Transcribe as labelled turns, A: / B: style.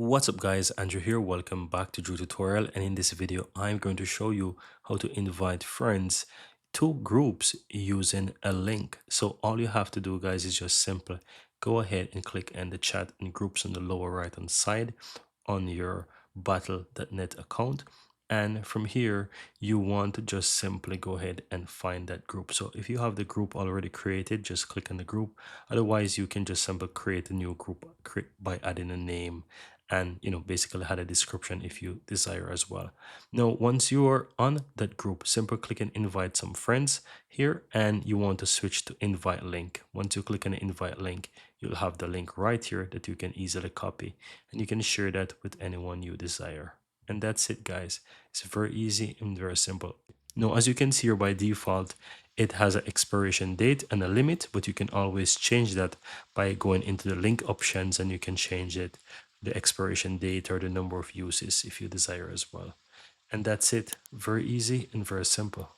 A: What's up guys, Andrew here. Welcome back to Drew Tutorial, and in this video I'm going to show you how to invite friends to groups using a link. So all you have to do guys is just simple go ahead and click on the chat and groups on the lower right hand side on your battle.net account, and from here you want to just simply go ahead and find that group. So if you have the group already created, just click on the group. Otherwise you can just simply create a new group by adding a name and basically add a description if you desire as well. Now once you are on that group, simply click and invite some friends here, and you want to switch to invite link. Once you click on the invite link, you'll have the link right here that you can easily copy, and you can share that with anyone you desire. And that's it guys. It's very easy and very simple. Now as you can see here, by default it has an expiration date and a limit, but you can always change that by going into the link options, and you can change it, the expiration date or the number of uses if you desire as well. And that's it. Very easy and very simple.